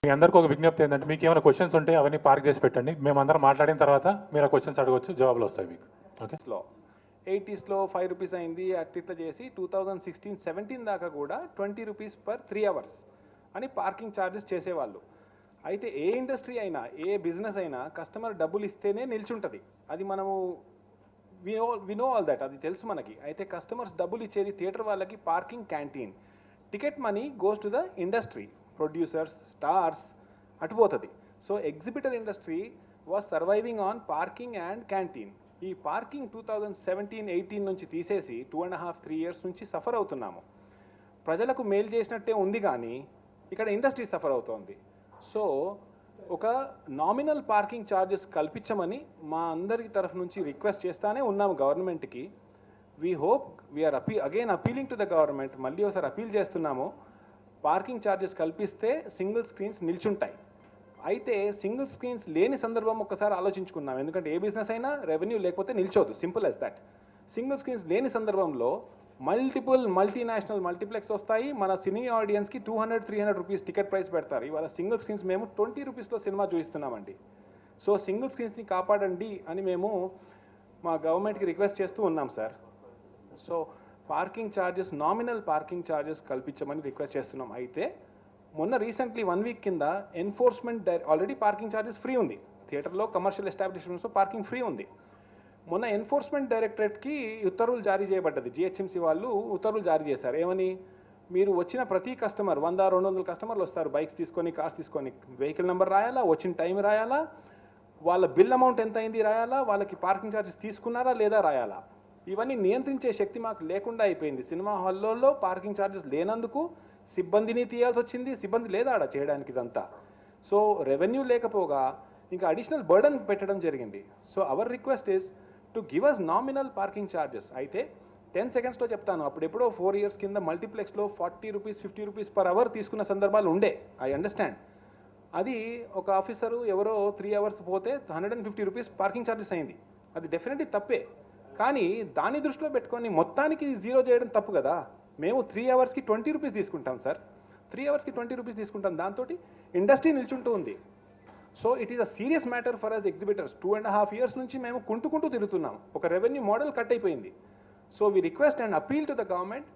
మీ అందరికీ ఒక విజ్ఞప్తి ఏంటంటే మీకు ఏమైనా క్వశ్చన్స్ ఉంటే అవన్నీ పార్క్ చేసి పెట్టండి. మేమందరం మాట్లాడిన తర్వాత మీరు ఆ క్వశ్చన్స్ అడగవచ్చు, జవాబులు వస్తాయి మీకు. ఓకే. 80s ₹5 అయింది అట్లా చేసి 2016-17 దాకా కూడా ₹20 పర్ 3 hours అని పార్కింగ్ ఛార్జెస్ చేసేవాళ్ళు. అయితే ఏ ఇండస్ట్రీ అయినా ఏ బిజినెస్ అయినా కస్టమర్ డబ్బులు ఇస్తేనే నిల్చుంటుంది. అది మనము వి నో ఆల్ దట్, అది తెలుసు మనకి. అయితే కస్టమర్స్ డబ్బులు ఇచ్చేది థియేటర్ వాళ్ళకి parking, canteen. Ticket money goes to the industry, producers, stars అటుపోతుంది. So exhibitor industry was surviving on parking and canteen. ఈ పార్కింగ్ 2017-18 నుంచి తీసేసి 2.5-3 years నుంచి సఫర్ అవుతున్నాము. ప్రజలకు మేలు చేసినట్టే ఉంది కానీ ఇక్కడ ఇండస్ట్రీ సఫర్ అవుతోంది. సో ఒక నామినల్ పార్కింగ్ ఛార్జెస్ కల్పించమని మా అందరి తరఫు నుంచి రిక్వెస్ట్ చేస్తానే ఉన్నాము గవర్నమెంట్కి. We hope we're again appealing to the government. మళ్ళీ ఒకసారి అపీల్ చేస్తున్నాము, పార్కింగ్ ఛార్జెస్ కల్పిస్తే సింగిల్ స్క్రీన్స్ నిల్చుంటాయి. అయితే సింగిల్ స్క్రీన్స్ లేని సందర్భం ఒక్కసారి ఆలోచించుకున్నాం. ఎందుకంటే ఏ బిజినెస్ అయినా రెవెన్యూ లేకపోతే నిల్చోదు, simple as that. Single screens లేని సందర్భంలో మల్టీనేషనల్ మల్టీప్లెక్స్ వస్తాయి. మన సినీ ఆడియన్స్కి ₹200-300 టికెట్ ప్రైస్ పెడతారు. ఇవాళ సింగిల్ స్క్రీన్స్ మేము ₹20లో సినిమా చూపిస్తున్నామండి. సో సింగిల్ స్క్రీన్స్ని కాపాడండి అని మేము మా గవర్నమెంట్కి రిక్వెస్ట్ చేస్తూ ఉన్నాం sir. So parking charges, nominal parking charges కల్పించమని రిక్వెస్ట్ చేస్తున్నాం. అయితే మొన్న రీసెంట్లీ 1 week కింద enforcement already parking charges free ఉంది థియేటర్లో, కమర్షియల్ ఎస్టాబ్లిష్మెంట్స్లో పార్కింగ్ ఫ్రీ ఉంది. మొన్న ఎన్ఫోర్స్మెంట్ డైరెక్టరేట్కి ఉత్తర్వులు జారీ చేయబడ్డది. జిహెచ్ఎంసీ వాళ్ళు ఉత్తర్వులు జారీ చేశారు. ఏమని, మీరు వచ్చిన ప్రతి కస్టమర్ 100-200 కస్టమర్లు వస్తారు బైక్స్ తీసుకొని, కార్స్ తీసుకొని, వెహికల్ నెంబర్ రాయాలా, వచ్చిన టైం రాయాలా, వాళ్ళ బిల్ అమౌంట్ ఎంత అయింది రాయాలా, వాళ్ళకి పార్కింగ్ ఛార్జెస్ తీసుకున్నారా లేదా రాయాలా. ఇవన్నీ నియంత్రించే శక్తి మాకు లేకుండా అయిపోయింది. సినిమా హాల్లో పార్కింగ్ ఛార్జెస్ లేనందుకు సిబ్బందిని తీయాల్సి వచ్చింది. సిబ్బంది లేదా ఆడ చేయడానికి ఇదంతా. సో రెవెన్యూ లేకపోగా ఇంకా అడిషనల్ బర్డన్ పెట్టడం జరిగింది. So our request is to give us nominal parking charges. అయితే 10 secondsలో చెప్తాను. అప్పుడెప్పుడో 4 years కింద మల్టీప్లెక్స్లో ₹40-50 పర్ అవర్ తీసుకున్న సందర్భాలు ఉండే, ఐ అండర్స్టాండ్. అది ఒక ఆఫీసరు ఎవరో 3 hours పోతే ₹150 పార్కింగ్ ఛార్జెస్ అయింది. అది డెఫినెట్లీ తప్పే. కానీ దాన్ని దృష్టిలో పెట్టుకొని మొత్తానికి జీరో చేయడం తప్పు కదా. మేము 3 hours ₹20 తీసుకుంటాం సార్. 3 hours ₹20 తీసుకుంటాం. దాంతో ఇండస్ట్రీ నిల్చుంటూ ఉంది. So it is a serious matter for us exhibitors. 2.5 years నుంచి మేము కుంటూ తిరుగుతున్నాం. ఒక రెవెన్యూ మోడల్ కట్ అయిపోయింది. So we request and appeal to the government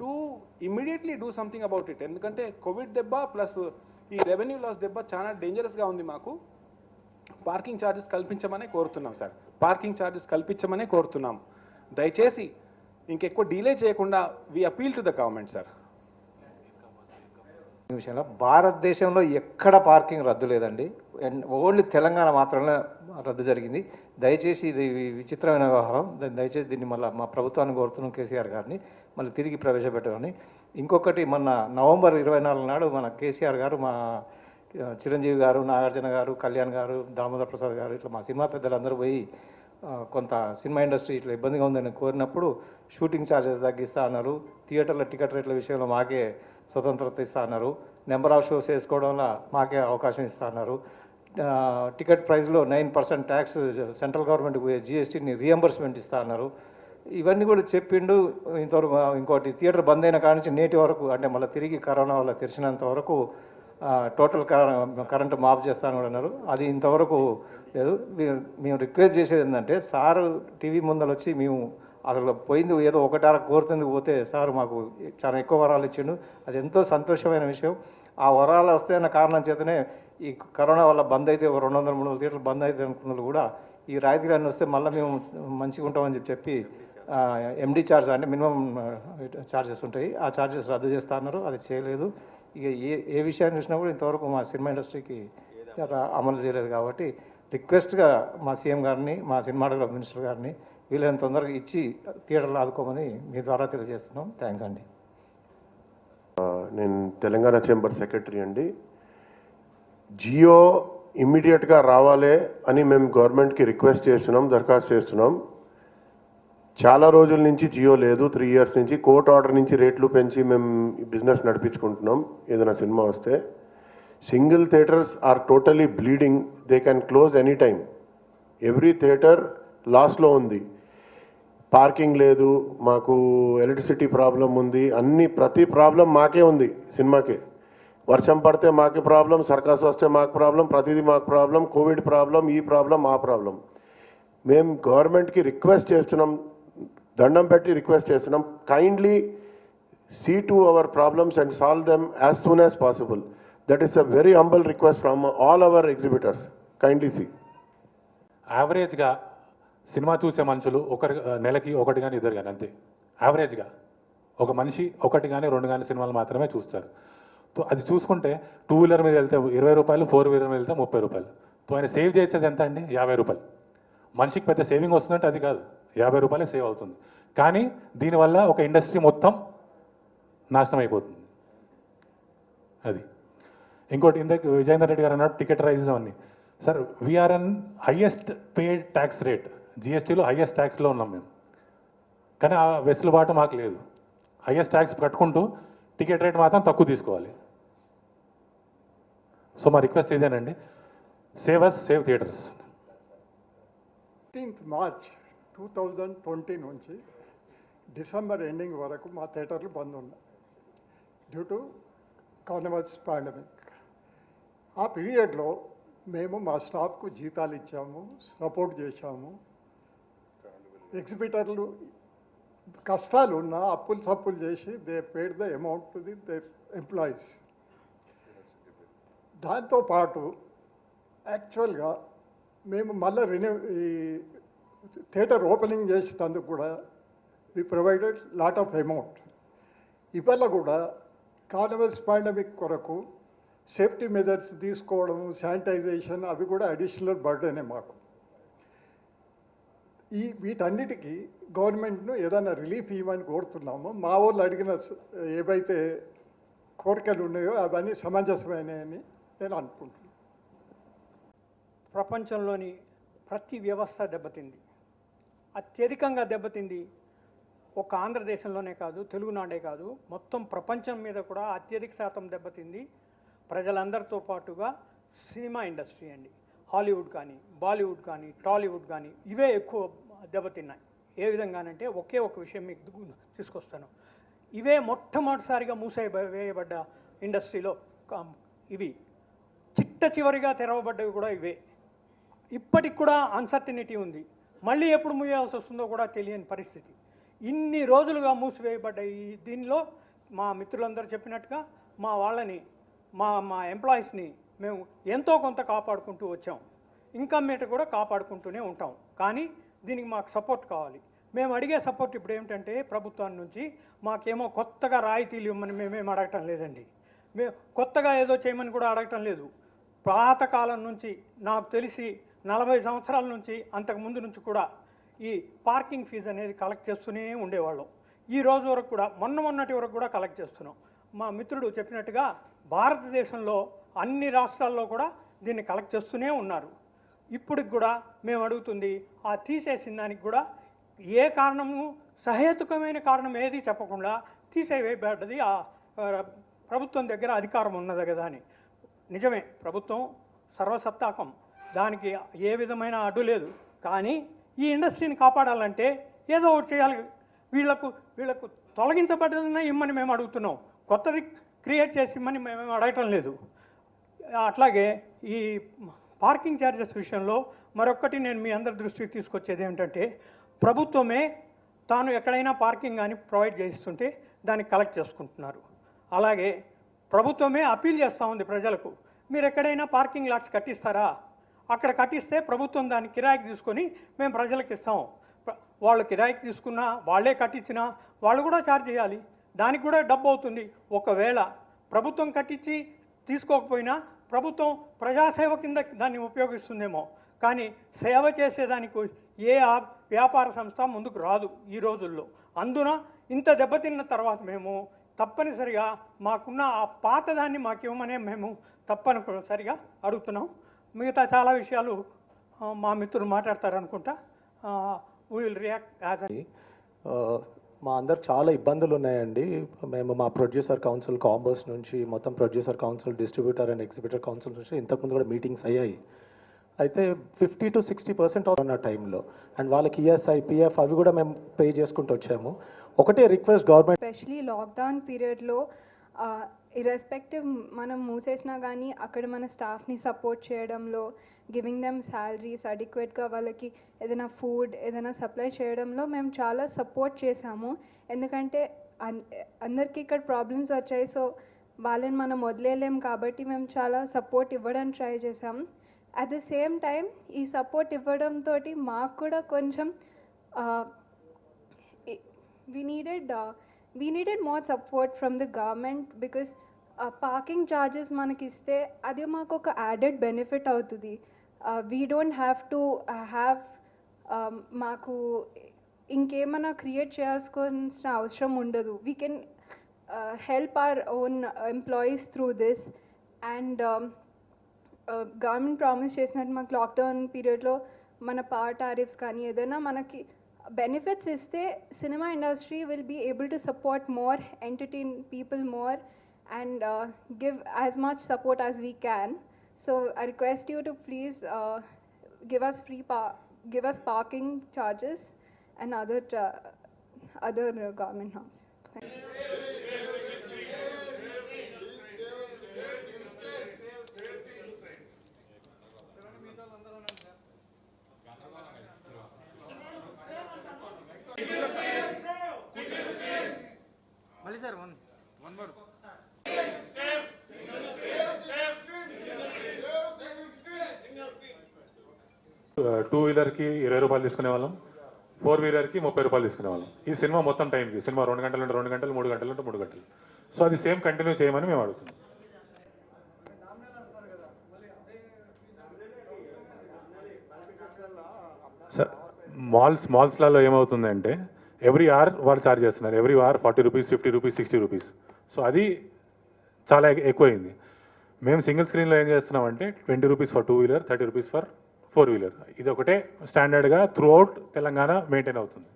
to immediately do something about it. ఎందుకంటే కోవిడ్ దెబ్బ ప్లస్ ఈ రెవెన్యూ లాస్ దెబ్బ చాలా డేంజరస్గా ఉంది మాకు. పార్కింగ్ ఛార్జెస్ కల్పించమనే కోరుతున్నాం సార్. పార్కింగ్ ఛార్జెస్ కల్పించమనే కోరుతున్నాం. దయచేసి ఇంకెక్కువ డిలే చేయకుండా we appeal to the government sir. ఈ విషయంలో భారతదేశంలో ఎక్కడ పార్కింగ్ రద్దు లేదండి, ఓన్లీ తెలంగాణ మాత్రమే రద్దు జరిగింది. దయచేసి ఇది విచిత్రమైన వ్యవహారం. దయచేసి దీన్ని మళ్ళీ మా ప్రభుత్వాన్ని కోరుతున్నాం, కేసీఆర్ గారిని మళ్ళీ తిరిగి ప్రవేశపెట్టమని. ఇంకొకటి, మొన్న నవంబర్ 24 నాడు మన కేసీఆర్ గారు, మా చిరంజీవి గారు, నాగార్జున గారు, కళ్యాణ్ గారు, దామోదర్ ప్రసాద్ గారు, ఇట్లా మా సినిమా పెద్దలందరూ పోయి కొంత సినిమా ఇండస్ట్రీ ఇట్లా ఇబ్బందిగా ఉందని కోరినప్పుడు షూటింగ్ ఛార్జెస్ తగ్గిస్తా అన్నారు. థియేటర్ల టికెట్ రేట్ల విషయంలో మాకే స్వతంత్రత ఇస్తా అన్నారు. నెంబర్ ఆఫ్ షోస్ వేసుకోవడం వల్ల మాకే అవకాశం ఇస్తా అన్నారు. టికెట్ ప్రైస్లో 9% ట్యాక్స్ సెంట్రల్ గవర్నమెంట్కి పోయే జిఎస్టీని రియంబర్స్మెంట్ ఇస్తా అన్నారు. ఇవన్నీ కూడా చెప్పిండు. ఇంతవరకు ఇంకోటి, థియేటర్ బంద్ అయిన కాడి నుంచి నేటి వరకు, అంటే మళ్ళీ తిరిగి కరోనా వల్ల తెరిచినంత వరకు టోటల్ కరెంటు మాఫ్ చేస్తాను కూడా అన్నారు. అది ఇంతవరకు లేదు. మేము రిక్వెస్ట్ చేసేది ఏంటంటే, సారు టీవీ ముందర వచ్చి మేము అసలు పోయింది ఏదో ఒకటార కోరుతుంది పోతే సార్ మాకు చాలా ఎక్కువ వరాలు ఇచ్చిండు. అది ఎంతో సంతోషమైన విషయం. ఆ వరాలు వస్తాయన్న కారణం చేతనే ఈ కరోనా వల్ల బంద్ అయితే 200-300 థియేటర్లు బంద్ అయితే అనుకున్నది కూడా ఈ రాయితీలన్నీ వస్తే మళ్ళీ మేము మంచిగా ఉంటామని చెప్పి ఎండి ఛార్జ్ అంటే మినిమం ఛార్జెస్ ఉంటాయి, ఆ ఛార్జెస్ రద్దు చేస్తా అన్నారు. అది చేయలేదు. ఇక ఏ విషయాన్ని చూసినా కూడా ఇంతవరకు మా సినిమా ఇండస్ట్రీకి అమలు చేయలేదు. కాబట్టి రిక్వెస్ట్గా మా సీఎం గారిని, మా సినిమాటోగ్రఫీ మినిస్టర్ గారిని వీళ్ళని తొందరగా ఇచ్చి థియేటర్లు ఆదుకోమని మీ ద్వారా తెలియజేస్తున్నాం. థ్యాంక్స్ అండి. నేను తెలంగాణ చేంబర్ సెక్రటరీ అండి. జియో ఇమ్మీడియట్గా రావాలి అని మేము గవర్నమెంట్కి రిక్వెస్ట్ చేస్తున్నాం, దరఖాస్తు చేస్తున్నాం. చాలా రోజుల నుంచి జియో లేదు. 3 years నుంచి కోర్టు ఆర్డర్ నుంచి రేట్లు పెంచి మేము బిజినెస్ నడిపించుకుంటున్నాం. ఏదైనా సినిమా వస్తే single theatres are totally bleeding. They can close any time. Every theatre లాస్లో ఉంది. పార్కింగ్ లేదు, మాకు ఎలక్ట్రిసిటీ ప్రాబ్లం ఉంది, ప్రతి ప్రాబ్లం మాకే ఉంది సినిమాకే. వర్షం పడితే మాకు ప్రాబ్లం, సర్కస్ వస్తే మాకు ప్రాబ్లం, ప్రతిదీ మాకు ప్రాబ్లం, కోవిడ్ ప్రాబ్లం, ఈ ప్రాబ్లం ఆ ప్రాబ్లం. మేము గవర్నమెంట్కి రిక్వెస్ట్ చేస్తున్నాం, దండం పెట్టి రిక్వెస్ట్ చేస్తున్నాం, kindly see to our problems and solve them as soon as possible. That is a very humble request from all our exhibitors. Kindly see. యావరేజ్గా cinema చూసే మనుషులు నెలకి ఒకటి కానీ ఇద్దరు కానీ అంతే. యావరేజ్గా ఒక మనిషి ఒకటి కానీ రెండు కానీ సినిమాలు మాత్రమే చూస్తారు. సో అది చూసుకుంటే 2 వీలర్ మీద వెళ్తే 20 రూపాయలు, 4 వీలర్ మీద వెళ్తే 30 రూపాయలు. సో ఆయన సేవ్ చేసేది ఎంత అండి? 50 రూపాయలు. మనిషికి పెద్ద సేవింగ్ వస్తుందంటే అది కాదు, 50 రూపాయలే సేవ్ అవుతుంది. కానీ దీనివల్ల ఒక ఇండస్ట్రీ మొత్తం నాశనం అయిపోతుంది. అది ఇంకోటి, ఇందాక విజయేందర్ రెడ్డి గారు అన్నాడు టికెట్ రైజెస్ అవన్నీ. Sir, we're on highest paid tax rate, జిఎస్టీలో హైయెస్ట్ ట్యాక్స్లో ఉన్నాం మేము. కానీ ఆ వెసులుబాటు మాకు లేదు. హైయెస్ట్ ట్యాక్స్ కట్టుకుంటూ టికెట్ రేట్ మాత్రం తక్కువ తీసుకోవాలి. సో మా రిక్వెస్ట్ ఇదేనండి, save us, save theatres. 15th March 2020 నుంచి డిసెంబర్ ఎండింగ్ వరకు మా థియేటర్లు బంద్ ఉన్నాయి డ్యూ టు కార్నివల్స్ పాండమిక్. ఆ పీరియడ్లో మేము మా స్టాఫ్కు జీతాలు ఇచ్చాము, సపోర్ట్ చేశాము. ఎగ్జిబిటర్లు కష్టాలు ఉన్నా అప్పులు సప్పులు చేసి they paid the amount to the they employees. దాంతోపాటు యాక్చువల్గా మేము మళ్ళీ ఈ థియేటర్ ఓపెనింగ్ చేసేందుకు కూడా we provided lot of amount. ఇవాళ కూడా కార్నివల్స్ పాండమిక్ కొరకు సేఫ్టీ మెజర్స్ తీసుకోవడం, శానిటైజేషన్ అవి కూడా అడిషనల్ బర్డెనే మాకు. వీటన్నిటికీ గవర్నమెంట్ను ఏదైనా రిలీఫ్ ఇవ్వమని కోరుతున్నాము. మా వాళ్ళు అడిగిన ఏవైతే కోరికలు ఉన్నాయో అవన్నీ సమంజసమైనని నేను అనుకుంటున్నాను. ప్రపంచంలోని ప్రతి వ్యవస్థ దెబ్బతింది, అత్యధికంగా దెబ్బతింది. ఒక ఆంధ్రదేశంలోనే కాదు, తెలుగునాడే కాదు, మొత్తం ప్రపంచం మీద కూడా అత్యధిక శాతం దెబ్బతింది. ప్రజలందరితో పాటుగా సినిమా ఇండస్ట్రీ అండి. హాలీవుడ్ కానీ, బాలీవుడ్ కానీ, టాలీవుడ్ కానీ ఇవే ఎక్కువ దెబ్బతిన్నాయి. ఏ విధంగానంటే ఒకే ఒక విషయం మీకు తీసుకొస్తాను. ఇవే మొట్టమొదటిసారిగా వేయబడ్డ ఇండస్ట్రీలో ఇవి చిట్ట చివరిగా తెరవబడ్డవి కూడా ఇవే. ఇప్పటికి కూడా అన్సర్టనిటీ ఉంది, మళ్ళీ ఎప్పుడు మూయాల్సి వస్తుందో కూడా తెలియని పరిస్థితి. ఇన్ని రోజులుగా మూసివేయబడ్డ దీనిలో మా మిత్రులందరూ చెప్పినట్టుగా మా వాళ్ళని, మా ఎంప్లాయీస్ని మేము ఎంతో కొంత కాపాడుకుంటూ వచ్చాం. ఇంకా మీట కూడా కాపాడుకుంటూనే ఉంటాం. కానీ దీనికి మాకు సపోర్ట్ కావాలి. మేము అడిగే సపోర్ట్ ఇప్పుడు ఏమిటంటే ప్రభుత్వం నుంచి మాకేమో కొత్తగా రాయితీలు ఇవ్వమని మేమేం అడగటం లేదండి. మేము కొత్తగా ఏదో చేయమని కూడా అడగటం లేదు. పాతకాలం నుంచి నాకు తెలిసి 40 సంవత్సరాల నుంచి అంతకుముందు నుంచి కూడా ఈ పార్కింగ్ ఫీజు అనేది కలెక్ట్ చేస్తూనే ఉండేవాళ్ళం. ఈ రోజు వరకు కూడా మొన్నటి వరకు కూడా కలెక్ట్ చేస్తున్నాం. మా మిత్రుడు చెప్పినట్టుగా భారతదేశంలో అన్ని రాష్ట్రాల్లో కూడా దీన్ని కలెక్ట్ చేస్తూనే ఉన్నారు. ఇప్పటికి కూడా మేము అడుగుతుంది, ఆ తీసేసిన దానికి కూడా ఏ కారణము, సహేతుకమైన కారణం ఏది చెప్పకుండా తీసేవేయబడ్డది. ఆ ప్రభుత్వం దగ్గర అధికారం ఉన్నది కదా అని. నిజమే, ప్రభుత్వం సర్వసత్తాకం, దానికి ఏ విధమైన అడ్డు లేదు. కానీ ఈ ఇండస్ట్రీని కాపాడాలంటే ఏదో ఒకటి చేయాలి. వీళ్ళకు తొలగించబడ్డదన్నా ఇమ్మని మేము అడుగుతున్నాం, కొత్తది క్రియేట్ చేసి ఇమ్మని మేము అడగటం లేదు. అట్లాగే ఈ పార్కింగ్ ఛార్జెస్ విషయంలో మరొక్కటి నేను మీ అందరి దృష్టికి తీసుకొచ్చేది ఏమిటంటే, ప్రభుత్వమే తాను ఎక్కడైనా పార్కింగ్ కానీ ప్రొవైడ్ చేస్తుంటే దాన్ని కలెక్ట్ చేసుకుంటున్నారు. అలాగే ప్రభుత్వమే అప్పీల్ చేస్తూ ఉంది ప్రజలకు, మీరు ఎక్కడైనా పార్కింగ్ లాట్స్ కట్టిస్తారా, అక్కడ కట్టిస్తే ప్రభుత్వం దాన్ని కిరాయికి తీసుకొని మేము ప్రజలకు ఇస్తాం. వాళ్ళు కిరాయికి తీసుకున్నా, వాళ్ళే కట్టించినా వాళ్ళు కూడా ఛార్జ్ చేయాలి, దానికి కూడా డబ్బు అవుతుంది. ఒకవేళ ప్రభుత్వం కట్టించి తీసుకోకపోయినా ప్రభుత్వం ప్రజాసేవ కింద దాన్ని ఉపయోగిస్తుందేమో, కానీ సేవ చేసేదానికి ఏ వ్యాపార సంస్థ ముందుకు రాదు ఈ రోజుల్లో. అందున ఇంత దెబ్బతిన్న తర్వాత మేము తప్పనిసరిగా మాకున్న ఆ పాతదాన్ని మాకివ్వమనే మేము తప్పనిసరిగా అడుగుతున్నాం. మిగతా చాలా విషయాలు మా మిత్రులు మాట్లాడతారనుకుంటా. వీ విల్ రియాక్ట్ యాజ్ మా అందరు చాలా ఇబ్బందులు ఉన్నాయండి. మేము మా ప్రొడ్యూసర్ కౌన్సిల్ కాంబర్స్ నుంచి మొత్తం producer council, distributor and exhibitor council నుంచి ఇంతకుముందు కూడా మీటింగ్స్ అయ్యాయి. అయితే 50 to 60% ఉన్న టైంలో అండ్ వాళ్ళకి ఈఎస్ఐ, పిఎఫ్ అవి కూడా మేము పే చేసుకుంటూ వచ్చాము. ఒకటే రిక్వెస్ట్ గవర్నమెంట్, ఎస్పెషలీ లాక్డౌన్ పీరియడ్లో ఇర్రెస్పెక్టివ్ మనం మూసేసినా కానీ అక్కడ మన స్టాఫ్ని సపోర్ట్ చేయడంలో, గివింగ్ దెమ్ శాలరీస్ అడిక్వేట్గా, వాళ్ళకి ఏదైనా ఫుడ్ ఏదైనా సప్లై చేయడంలో మేము చాలా సపోర్ట్ చేసాము. ఎందుకంటే అందరికీ ఇక్కడ ప్రాబ్లమ్స్ వచ్చాయి. సో వాళ్ళని మనం వదిలేయలేం కాబట్టి మేము చాలా సపోర్ట్ ఇవ్వడానికి ట్రై చేసాం. అట్ ద సేమ్ టైం ఈ సపోర్ట్ ఇవ్వడంతో మాకు కూడా కొంచెం we needed more support from the government because parking charges మనకిస్తే అది మాకు ఒక యాడెడ్ బెనిఫిట్ అవుతుంది. We don't have to have మాకు ఇంకేమైనా క్రియేట్ చేయాల్సిన అవసరం ఉండదు. We can help our own employees through this. And government promise చేసినట్టు మాకు లాక్డౌన్ పీరియడ్లో మన పవర్ టారిఫ్స్ కానీ ఏదైనా మనకి benefits iste cinema industry will be able to support more, entertain people more, and give as much support as we can. So I request you to please give us parking charges and other government norms. Thank you. Two వీలర్కి 20 రూపాయలు తీసుకునే వాళ్ళం, 4 వీలర్కి 30 రూపాయలు తీసుకునే వాళ్ళం. ఈ cinema మొత్తం టైంకి, సినిమా 2 గంటలు అంటే 2 గంటలు, 3 గంటలు అంటే 3 గంటలు. సో అది సేమ్ కంటిన్యూ చేయమని మేము అడుగుతున్నాం. సార్ మాల్స్లలో ఏమవుతుందంటే ఎవ్రీ అవర్ వాళ్ళు ఛార్జ్ చేస్తున్నారు. Every hour 40 rupees, 50 rupees, 60 rupees. So అది చాలా ఎక్కువైంది. మేము సింగిల్ స్క్రీన్లో ఏం చేస్తున్నామంటే 20 rupees for 2 wheeler, 30 rupees for 4 wheeler. ఇది ఒకటే స్టాండర్డ్గా త్రూ అవుట్ తెలంగాణ మెయింటైన్ అవుతుంది.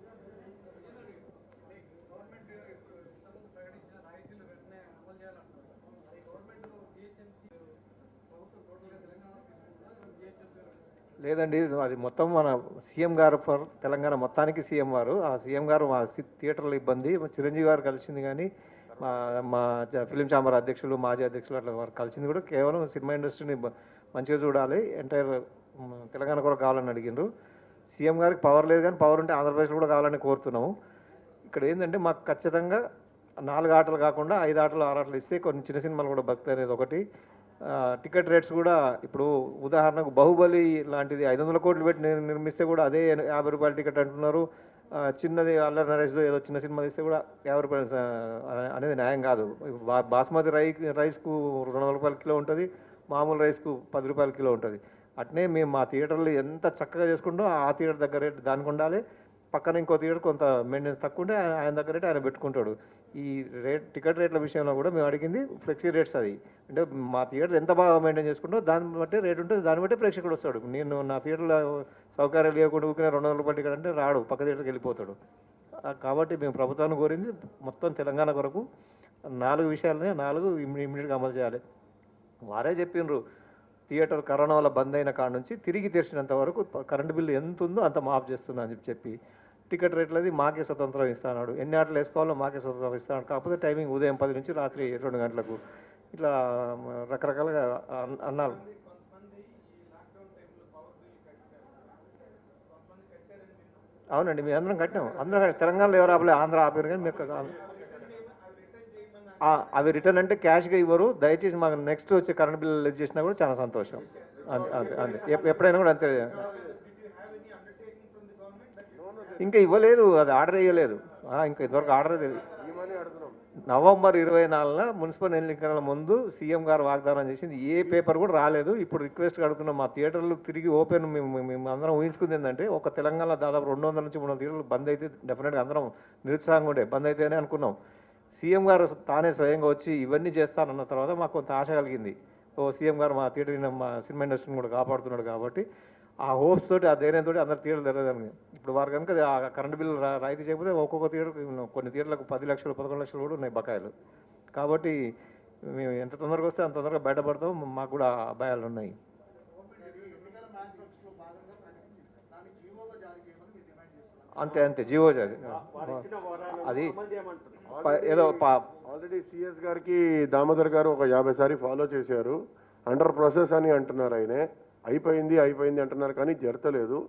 లేదండి, అది మొత్తం మన సీఎం గారు ఫర్ తెలంగాణ మొత్తానికి సీఎం వారు. ఆ సీఎం గారు మా థియేటర్ల ఇబ్బంది చిరంజీవి గారు కలిసింది, కానీ మా ఫిలిం ఛాంబర్ అధ్యక్షులు, మాజీ అధ్యక్షులు అట్లా వారు కలిసింది కూడా కేవలం సినిమా ఇండస్ట్రీని మంచిగా చూడాలి, ఎంటైర్ తెలంగాణ కూడా కావాలని అడిగినారు. సీఎం గారికి పవర్ లేదు, కానీ పవర్ ఉంటే ఆంధ్రప్రదేశ్లో కూడా కావాలని కోరుతున్నాము. ఇక్కడ ఏంటంటే మాకు ఖచ్చితంగా 4 ఆటలు కాకుండా 5 ఆటలు 6 ఆటలు ఇస్తే కొన్ని చిన్న సినిమాలు కూడా బతుకుతాయి అనేది ఒకటి. టికెట్ రేట్స్ కూడా ఇప్పుడు ఉదాహరణకు బాహుబలి లాంటిది 500 కోట్లు పెట్టి నిర్మిస్తే కూడా అదే 50 రూపాయల టికెట్ అంటున్నారు. చిన్నది అల్లరి నరేష్తో ఏదో చిన్న సినిమా తీస్తే కూడా 50 రూపాయలు అనేది న్యాయం కాదు. బాస్మతి రైస్కు 200 రూపాయల కిలో ఉంటుంది, మామూలు రైస్కు 10 రూపాయల కిలో ఉంటుంది. అట్నే మేము మా థియేటర్లు ఎంత చక్కగా చేసుకుంటూ ఆ థియేటర్ దగ్గర రేట్ దానికి ఉండాలి, పక్కన ఇంకో థియేటర్ కొంత మెయింటెనెన్స్ తక్కువ ఉంటే ఆయన దగ్గర రేట్ ఆయన పెట్టుకుంటాడు. ఈ టికెట్ రేట్ల విషయంలో కూడా మేము అడిగింది ఫ్లెక్సీ రేట్స్. అది అంటే మా థియేటర్ ఎంత బాగా మెయింటైన్ చేసుకుంటో దాన్ని బట్టి రేట్ ఉంటుంది, దాన్ని బట్టి ప్రేక్షకుడు వస్తాడు. నేను నా థియేటర్లో సౌకర్యాలు లేకుండా ఊరికే 200 రూపాయల టికెట్ అంటే రాడు, పక్క థియేటర్కి వెళ్ళిపోతాడు. కాబట్టి మేము ప్రభుత్వాన్ని కోరింది మొత్తం తెలంగాణ కొరకు 4 విషయాలనే 4 ఇమ్మీడియట్గా అమలు చేయాలి. వారే చెప్పినారు, థియేటర్ కరోనా వల్ల బంద్ అయిన కాడ నుంచి తిరిగి తెరిచినంత వరకు కరెంటు బిల్లు ఎంత ఉందో అంత మాఫ్ చేస్తున్నా అని చెప్పి టికెట్ రేట్లది మాకే స్వతంత్రం ఇస్తాడు, ఎన్ని ఆటలు వేసుకోవాలో మాకే స్వతంత్రం ఇస్తాడు. కాకపోతే టైమింగ్ ఉదయం 10 నుంచి రాత్రి 2 గంటలకు, ఇట్లా రకరకాలుగా అన్నారు. అవునండి, మేము అందరం కట్టినాం. అందరం తెలంగాణలో ఎవరు ఆపలే, ఆంధ్ర ఆపారు, కానీ మీకు అవి రిటర్న్ అంటే క్యాష్గా ఇవ్వరు. దయచేసి మాకు నెక్స్ట్ వచ్చే కరెంట్ బిల్లు లెస్ చేసినా కూడా చాలా సంతోషం. అంతే అంతే అంతే ఎప్పుడైనా కూడా అంతే. ఇంకా ఇవ్వలేదు, అది ఆర్డర్ వేయలేదు, ఇంకా ఇంతవరకు ఆర్డర్ తెలియదు. నవంబర్ 24న మున్సిపల్ ఎన్నికల ముందు సీఎం గారు వాగ్దానం చేసింది, ఏ పేపర్ కూడా రాలేదు. ఇప్పుడు రిక్వెస్ట్ అడుగుతున్నాం, మా థియేటర్లు తిరిగి ఓపెన్ మేము అందరం ఊహించుకుంది ఏంటంటే ఒక తెలంగాణలో దాదాపు 200 నుంచి 300 థియేటర్లు బంద్ అయితే డెఫినెట్గా అందరం నిరుత్సాహంగా ఉండే, బంద్ అయితేనే అనుకున్నాం. సీఎం గారు తానే స్వయంగా వచ్చి ఇవన్నీ చేస్తానన్న తర్వాత మాకు కొంత ఆశ కలిగింది. సీఎం గారు మా థియేటర్ మా సినిమా ఇండస్ట్రీని కూడా కాపాడుతున్నాడు కాబట్టి ఆ హోప్స్ తోటి ఆ ధైర్యంతో అందరు థియేటర్లు తిరగలిగింది. ఇప్పుడు వారు కనుక ఆ కరెంట్ బిల్లు రాయితీ చేయకపోతే ఒక్కొక్క థియేటర్కి కొన్ని థియేటర్లకు 10 లక్షలు 11 లక్షలు కూడా ఉన్నాయి బకాయిలు. కాబట్టి మేము ఎంత తొందరగా వస్తే అంత తొందరగా బయటపడతాం. మాకు కూడా భయాలు ఉన్నాయి. అంతే అంతే జియో అది ఏదో ఆల్రెడీ సిఎస్ గారికి దామోదర్ గారు ఒక 50 సారి ఫాలో చేశారు. అండర్ ప్రాసెస్ అని అంటున్నారు. ఆయనే అయిపోయింది అంటున్నారు కానీ జరగలేదు.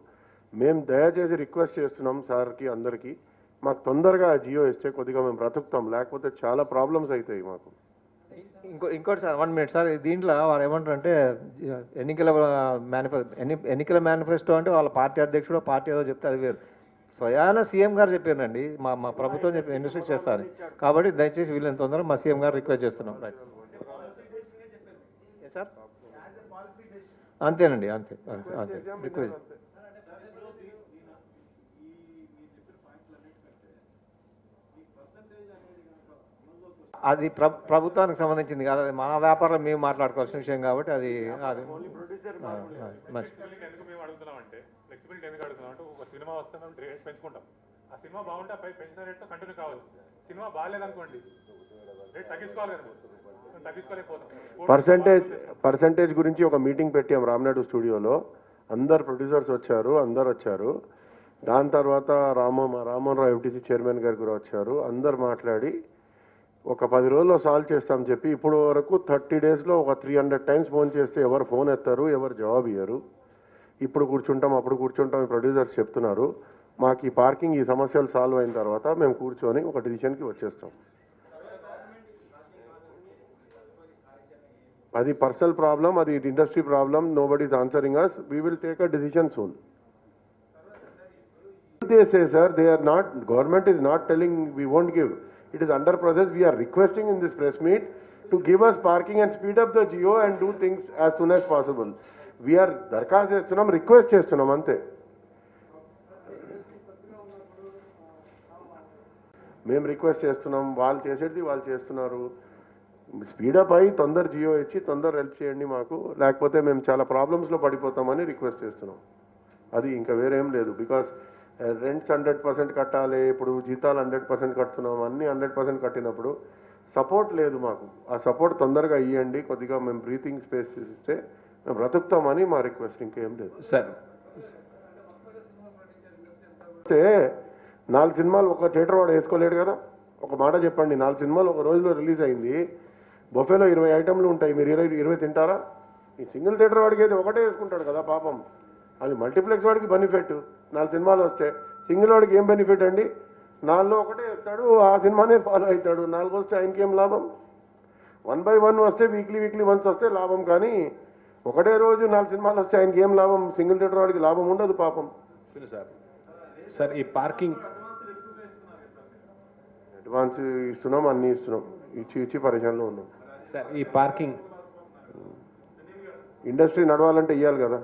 మేము దయచేసి రిక్వెస్ట్ చేస్తున్నాం సార్కి అందరికీ, మాకు తొందరగా జియో ఇస్తే కొద్దిగా మేము బ్రతుకుతాం, లేకపోతే చాలా ప్రాబ్లమ్స్ అవుతాయి మాకు. ఇంకోటి సార్ 1 మినిట్ సార్, దీంట్లో వారు ఏమంటారు అంటే ఎన్నికల మేనిఫెస్టో అంటే వాళ్ళ పార్టీ అధ్యక్షుడు పార్టీ ఏదో చెప్తే అది వేరు. స్వయాన సీఎం గారు చెప్పారండి, మా ప్రభుత్వం చెప్పి ఇండస్ట్రీ చేస్తారు. కాబట్టి దయచేసి వీళ్ళని తొందరగా మా సీఎం గారు రిక్వెస్ట్ చేస్తున్నాం. రైట్ సార్, అంతేనండి, అంతే అంతే అంతే రిక్వెస్ట్. అది ప్రభుత్వానికి సంబంధించింది కాదు, అది మా వ్యాపారం మేము మాట్లాడుకోవాల్సిన విషయం కాబట్టి అది అది మంచి. ఎందుకు మేము అడుగుతున్నామంటే, ఫ్లెక్సిబిలిటీ ఎందుకు అడుగుతున్నామంటే, ఒక సినిమా వస్తే మేము రేట్ పెంచుకుంటాం. ఆ సినిమా బాగుంటే పై పెంచిన రేట్తో కంటిన్యూ కావచ్చు. సినిమా బాగాలేదనుకోండి, రేట్ తగ్గించుకోవాలి కదా, తగ్గించుకోలేకపోతాం. పర్సంటేజ్ గురించి ఒక మీటింగ్ పెట్టాం రామ్నాయుడు స్టూడియోలో. అందరు ప్రొడ్యూసర్స్ వచ్చారు, అందరు వచ్చారు. దాని తర్వాత రామ్మోహన్ రావు ఎఫ్టీసీ చైర్మన్ గారు కూడా వచ్చారు. అందరు మాట్లాడి ఒక 10 రోజుల్లో సాల్వ్ చేస్తామని చెప్పి ఇప్పుడు వరకు 30 డేస్లో ఒక 300 టైమ్స్ ఫోన్ చేస్తే ఎవరు ఫోన్ ఎత్తారు, ఎవరు జవాబు ఇయ్యరు. ఇప్పుడు కూర్చుంటాం అప్పుడు కూర్చుంటాం ప్రొడ్యూసర్స్ చెప్తున్నారు. మాకు ఈ పార్కింగ్ ఈ సమస్యలు సాల్వ్ అయిన తర్వాత మేము కూర్చొని ఒక డిసిషన్కి వచ్చేస్తాం. అది పర్సనల్ ప్రాబ్లం, అది industry problem. Nobody is answering us. We will take a decision soon. They say, sir, they are not, government is not telling we won't give. It is under process. We are requesting in this press meet to give us parking and speed up the Jio and do things as soon as possible. We are darkhast chestunam, request chestunam ante. మేము request చేస్తున్నాం, వాళ్ళు చేసేది వాళ్ళు చేస్తున్నారు. Speedup అయ్యి తొందర జియో ఇచ్చి తొందర హెల్ప్ చేయండి మాకు, లేకపోతే మేము చాలా ప్రాబ్లమ్స్లో పడిపోతామని రిక్వెస్ట్ చేస్తున్నాం. అది ఇంకా వేరేం లేదు. బికాస్ రెంట్స్ 100% కట్టాలి, ఇప్పుడు జీతాలు 100% కడుతున్నాం, అన్నీ 100% కట్టినప్పుడు సపోర్ట్ లేదు మాకు. ఆ సపోర్ట్ తొందరగా ఇవ్వండి, కొద్దిగా మేము బ్రీతింగ్ స్పేస్ ఇస్తే మేము బ్రతుకుతామని మా రిక్వెస్ట్, ఇంకేం లేదు సార్. 4 సినిమాలు ఒక థియేటర్ వాడు వేసుకోలేడు కదా. ఒక మాట చెప్పండి, 4 సినిమాలు ఒక రోజులో రిలీజ్ అయింది. బొఫేలో 20 ఐటమ్లు ఉంటాయి, మీరు 20 తింటారా? ఈ సింగిల్ థియేటర్ వాడికి అయితే ఒకటే వేసుకుంటాడు కదా పాపం. అది మల్టీప్లెక్స్ వాడికి బెనిఫిట్. 4 సినిమాలు వస్తే సింగిల్ వాడికి ఏం బెనిఫిట్ అండి? 4లో ఒకటే వేస్తాడు, ఆ సినిమానే ఫాలో అవుతాడు. 4 వస్తే ఆయనకి ఏం లాభం? 1 by 1 వస్తే వీక్లీ వన్స్ వస్తే లాభం, కానీ ఒకటే రోజు 4 సినిమాలు వస్తే ఆయనకి ఏం లాభం? సింగిల్ థియేటర్ వాడికి లాభం ఉండదు పాపం. సార్ ఈ పార్కింగ్ అడ్వాన్స్ ఇస్తున్నాం, అన్నీ ఇస్తున్నాం, ఇచ్చి పరిచయంలో ఉన్నాం సార్. ఈ పార్కింగ్ ఇండస్ట్రీ నడవాలంటే ఇవ్వాలి కదా.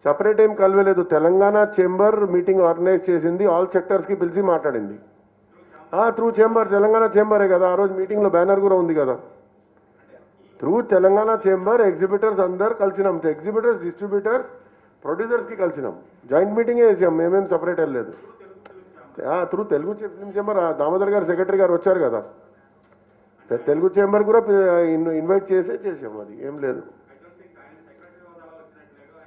సపరేట్ ఏం కలవలేదు. తెలంగాణ చేంబర్ మీటింగ్ ఆర్గనైజ్ చేసింది, ఆల్ సెక్టర్స్కి పిలిచి మాట్లాడింది. త్రూ చేంబర్, తెలంగాణ చేంబరే కదా. ఆ రోజు మీటింగ్లో బ్యానర్ కూడా ఉంది కదా. త్రూ తెలంగాణ చేంబర్ ఎగ్జిబిటర్స్ అందరు కలిసినాం. ఎగ్జిబిటర్స్, డిస్ట్రిబ్యూటర్స్, ప్రొడ్యూసర్స్కి కలిసినాం. జాయింట్ మీటింగే చేసాం, మేమేం సపరేట్ వెళ్ళలేదు. Through Telugu film chamber, Damodar గారు సెక్రటరీ గారు వచ్చారు కదా, తెలుగు చేంబర్ కూడా ఇన్వైట్ చేసాం. అది ఏం లేదు.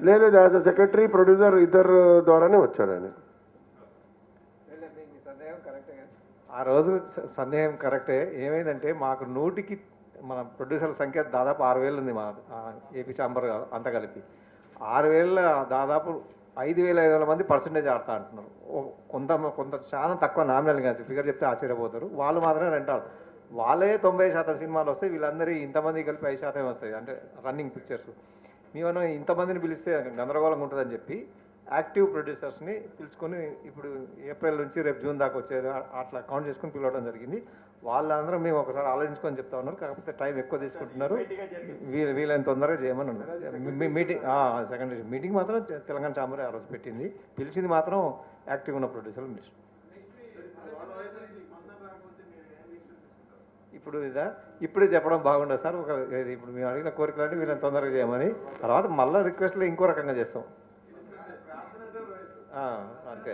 లేదు, యాజ్ అ సెక్రటరీ ప్రొడ్యూసర్ ఇద్దరు ద్వారానే వచ్చారు ఆయన. ఆ రోజు సందేహం కరెక్టే. ఏమైందంటే మాకు 100కి మన ప్రొడ్యూసర్ల సంఖ్య దాదాపు 6,000 ఉంది మా ఏపీ ఛాంబర్ అంతా కలిపి. 6,000 దాదాపు 5,500 మంది పర్సంటేజ్ ఆడతా అంటున్నారు. కొంత చాలా తక్కువ నామినల్ కాదు, ఫిగర్ చెప్తే ఆశ్చర్యపోతారు. వాళ్ళు మాత్రమే రెంటారు. వాళ్ళే 90% సినిమాలు వస్తాయి, వీళ్ళందరి ఇంతమంది కలిపి 5% వస్తాయి, అంటే రన్నింగ్ పిక్చర్స్. మేము ఇంతమందిని పిలిస్తే గందరగోళంగా ఉంటుందని చెప్పి యాక్టివ్ ప్రొడ్యూసర్స్ని పిలుచుకొని ఇప్పుడు ఏప్రిల్ నుంచి రేపు జూన్ దాకా వచ్చేది అట్లా కౌంట్ చేసుకొని పిలవడం జరిగింది. వాళ్ళందరూ మేము ఒకసారి ఆలోచించుకొని చెప్తా ఉన్నారు, కాకపోతే టైం ఎక్కువ తీసుకుంటున్నారు. వీళ్ళని తొందరగా చేయమని ఉన్నారు. మీటింగ్ సెకండ్ మీటింగ్ మాత్రం తెలంగాణ ఛాంబర్ ఆ రోజు పెట్టింది. పిలిచింది మాత్రం యాక్టివ్ ఉన్న ప్రొడ్యూసర్లు పిలిచి. ఇప్పుడే చెప్పడం బాగుండదు సార్. ఇప్పుడు మేము అడిగిన కోరికలు అంటే వీళ్ళని తొందరగా చేయమని, తర్వాత మళ్ళీ రిక్వెస్ట్లో ఇంకో రకంగా చేస్తాం. అంతే.